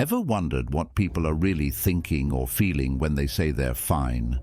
Ever wondered what people are really thinking or feeling when they say they're fine?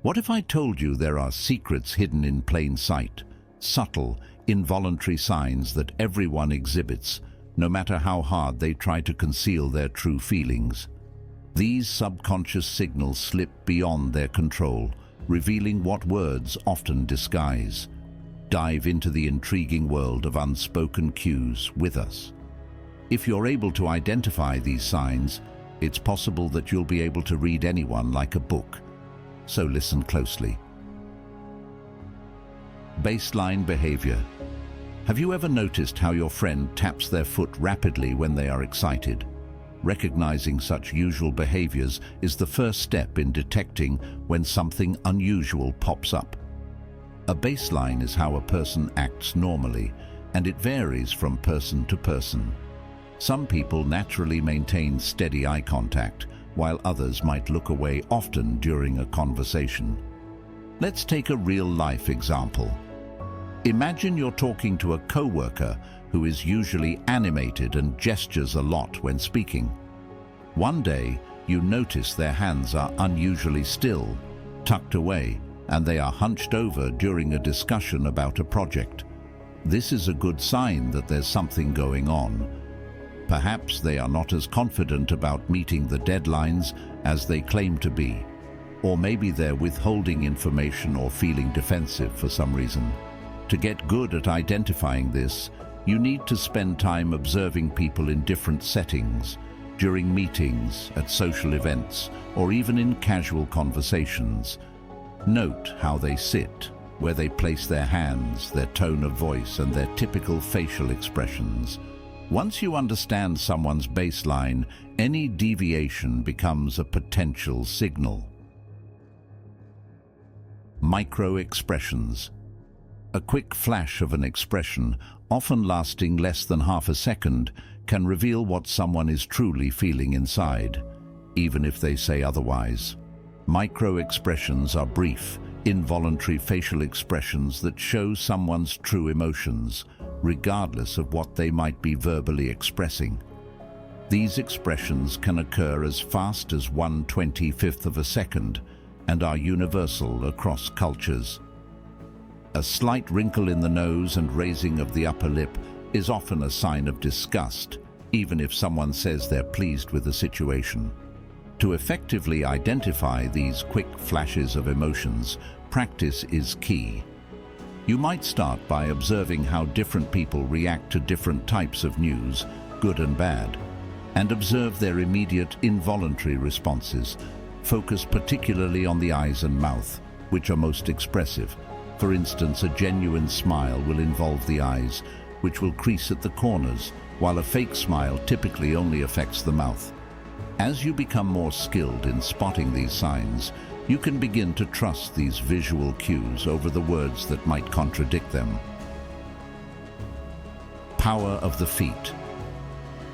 What if I told you there are secrets hidden in plain sight, subtle, involuntary signs that everyone exhibits, no matter how hard they try to conceal their true feelings? These subconscious signals slip beyond their control, revealing what words often disguise. Dive into the intriguing world of unspoken cues with us. If you're able to identify these signs, it's possible that you'll be able to read anyone like a book. So listen closely. Baseline behavior. Have you ever noticed how your friend taps their foot rapidly when they are excited? Recognizing such usual behaviors is the first step in detecting when something unusual pops up. A baseline is how a person acts normally, and it varies from person to person. Some people naturally maintain steady eye contact, while others might look away often during a conversation. Let's take a real-life example. Imagine you're talking to a coworker who is usually animated and gestures a lot when speaking. One day, you notice their hands are unusually still, tucked away, and they are hunched over during a discussion about a project. This is a good sign that there's something going on. Perhaps they are not as confident about meeting the deadlines as they claim to be. Or maybe they're withholding information or feeling defensive for some reason. To get good at identifying this, you need to spend time observing people in different settings, during meetings, at social events, or even in casual conversations. Note how they sit, where they place their hands, their tone of voice, and their typical facial expressions. Once you understand someone's baseline, any deviation becomes a potential signal. Micro-expressions. A quick flash of an expression, often lasting less than half a second, can reveal what someone is truly feeling inside, even if they say otherwise. Micro-expressions are brief, involuntary facial expressions that show someone's true emotions, regardless of what they might be verbally expressing. These expressions can occur as fast as 1/25th of a second and are universal across cultures. A slight wrinkle in the nose and raising of the upper lip is often a sign of disgust, even if someone says they're pleased with the situation. To effectively identify these quick flashes of emotions, practice is key. You might start by observing how different people react to different types of news, good and bad, and observe their immediate involuntary responses. Focus particularly on the eyes and mouth, which are most expressive. For instance, a genuine smile will involve the eyes, which will crease at the corners, while a fake smile typically only affects the mouth. As you become more skilled in spotting these signs, you can begin to trust these visual cues over the words that might contradict them. Power of the feet.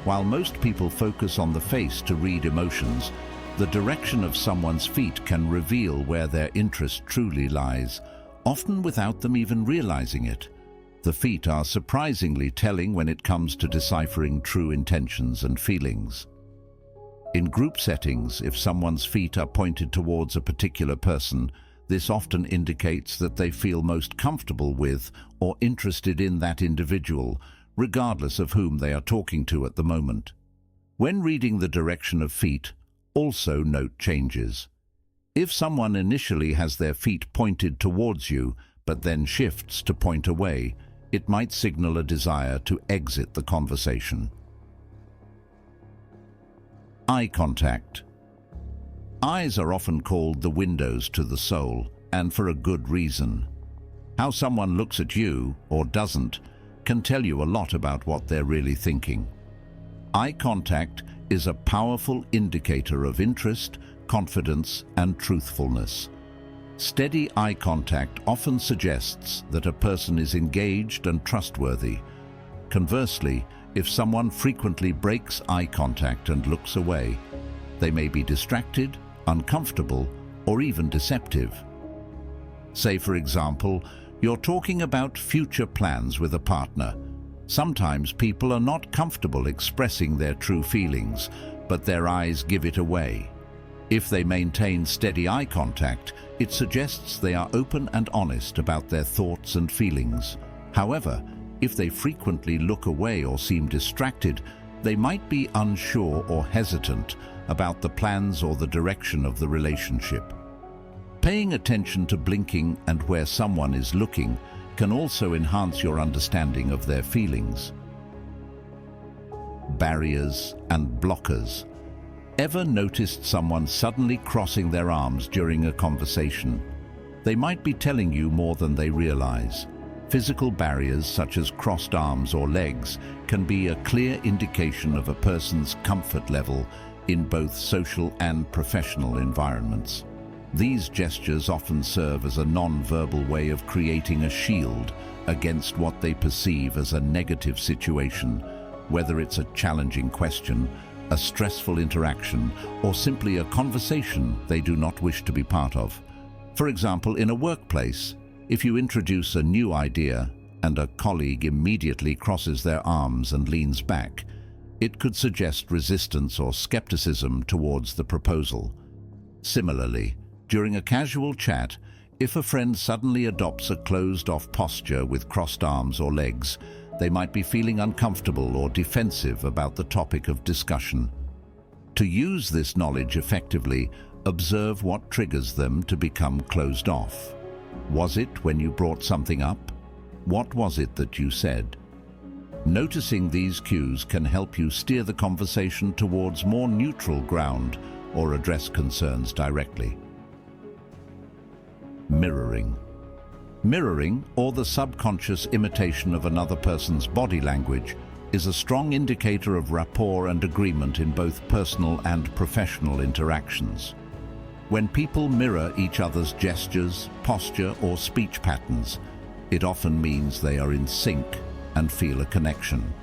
While most people focus on the face to read emotions, the direction of someone's feet can reveal where their interest truly lies, often without them even realizing it. The feet are surprisingly telling when it comes to deciphering true intentions and feelings. In group settings, if someone's feet are pointed towards a particular person, this often indicates that they feel most comfortable with or interested in that individual, regardless of whom they are talking to at the moment. When reading the direction of feet, also note changes. If someone initially has their feet pointed towards you, but then shifts to point away, it might signal a desire to exit the conversation. Eye contact. Eyes are often called the windows to the soul, and for a good reason. How someone looks at you, or doesn't, can tell you a lot about what they're really thinking. Eye contact is a powerful indicator of interest, confidence, and truthfulness. Steady eye contact often suggests that a person is engaged and trustworthy. Conversely, if someone frequently breaks eye contact and looks away, they may be distracted, uncomfortable, or even deceptive. Say, for example, you're talking about future plans with a partner. Sometimes people are not comfortable expressing their true feelings, but their eyes give it away. If they maintain steady eye contact, it suggests they are open and honest about their thoughts and feelings. However, if they frequently look away or seem distracted, they might be unsure or hesitant about the plans or the direction of the relationship. Paying attention to blinking and where someone is looking can also enhance your understanding of their feelings. Barriers and blockers. Ever noticed someone suddenly crossing their arms during a conversation? They might be telling you more than they realize. Physical barriers such as crossed arms or legs can be a clear indication of a person's comfort level in both social and professional environments. These gestures often serve as a non-verbal way of creating a shield against what they perceive as a negative situation, whether it's a challenging question, a stressful interaction, or simply a conversation they do not wish to be part of. For example, in a workplace, if you introduce a new idea and a colleague immediately crosses their arms and leans back, it could suggest resistance or skepticism towards the proposal. Similarly, during a casual chat, if a friend suddenly adopts a closed-off posture with crossed arms or legs, they might be feeling uncomfortable or defensive about the topic of discussion. To use this knowledge effectively, observe what triggers them to become closed off. Was it when you brought something up? What was it that you said? Noticing these cues can help you steer the conversation towards more neutral ground or address concerns directly. Mirroring. Mirroring, or the subconscious imitation of another person's body language, is a strong indicator of rapport and agreement in both personal and professional interactions. When people mirror each other's gestures, posture, or speech patterns, it often means they are in sync and feel a connection.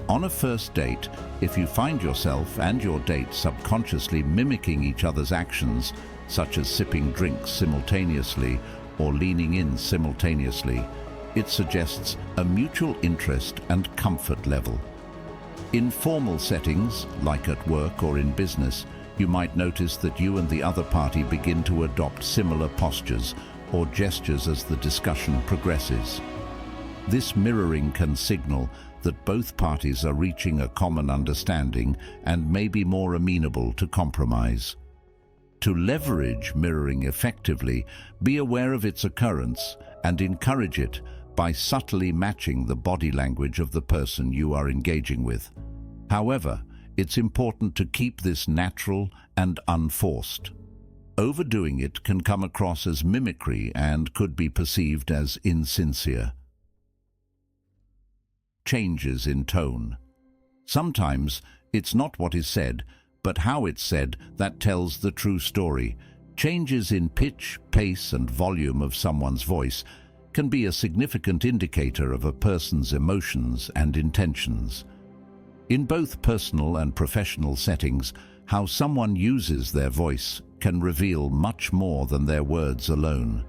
On a first date, if you find yourself and your date subconsciously mimicking each other's actions, such as sipping drinks simultaneously or leaning in simultaneously, it suggests a mutual interest and comfort level. In formal settings, like at work or in business, you might notice that you and the other party begin to adopt similar postures or gestures as the discussion progresses. This mirroring can signal that both parties are reaching a common understanding and may be more amenable to compromise. To leverage mirroring effectively, be aware of its occurrence and encourage it by subtly matching the body language of the person you are engaging with. However, it's important to keep this natural and unforced. Overdoing it can come across as mimicry and could be perceived as insincere. Changes in tone. Sometimes it's not what is said, but how it's said that tells the true story. Changes in pitch, pace, and volume of someone's voice can be a significant indicator of a person's emotions and intentions. In both personal and professional settings, how someone uses their voice can reveal much more than their words alone.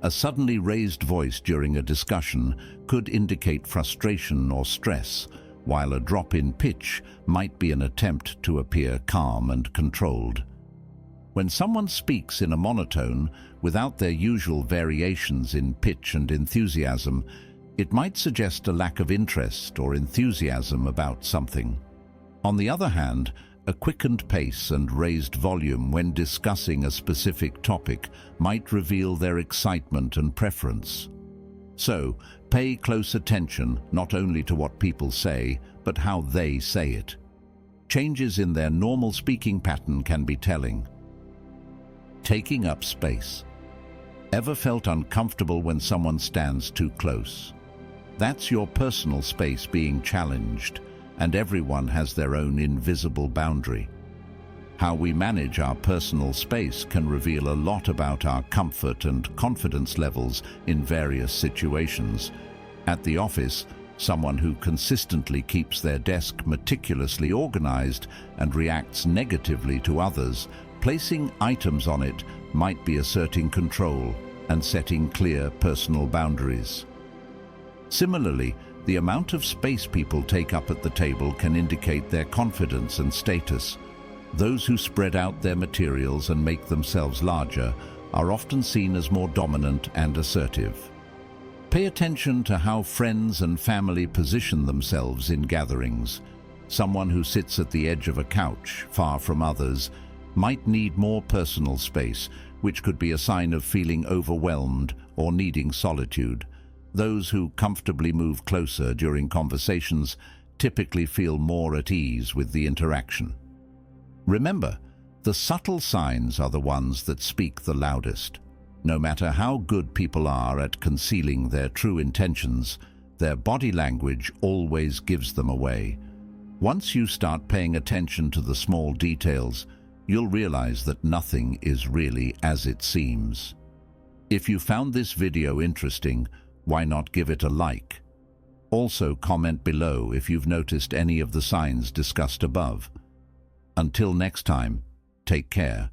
A suddenly raised voice during a discussion could indicate frustration or stress, while a drop in pitch might be an attempt to appear calm and controlled. When someone speaks in a monotone, without their usual variations in pitch and enthusiasm, it might suggest a lack of interest or enthusiasm about something. On the other hand, a quickened pace and raised volume when discussing a specific topic might reveal their excitement and preference. So, pay close attention not only to what people say, but how they say it. Changes in their normal speaking pattern can be telling. Taking up space. Ever felt uncomfortable when someone stands too close? That's your personal space being challenged, and everyone has their own invisible boundary. How we manage our personal space can reveal a lot about our comfort and confidence levels in various situations. At the office, someone who consistently keeps their desk meticulously organized and reacts negatively to others, placing items on it might be asserting control and setting clear personal boundaries. Similarly, the amount of space people take up at the table can indicate their confidence and status, Those who spread out their materials and make themselves larger are often seen as more dominant and assertive. Pay attention to how friends and family position themselves in gatherings. Someone who sits at the edge of a couch, far from others, might need more personal space, which could be a sign of feeling overwhelmed or needing solitude. Those who comfortably move closer during conversations typically feel more at ease with the interaction. Remember, the subtle signs are the ones that speak the loudest. No matter how good people are at concealing their true intentions, their body language always gives them away. Once you start paying attention to the small details, you'll realize that nothing is really as it seems. If you found this video interesting, why not give it a like? Also, comment below if you've noticed any of the signs discussed above. Until next time, take care.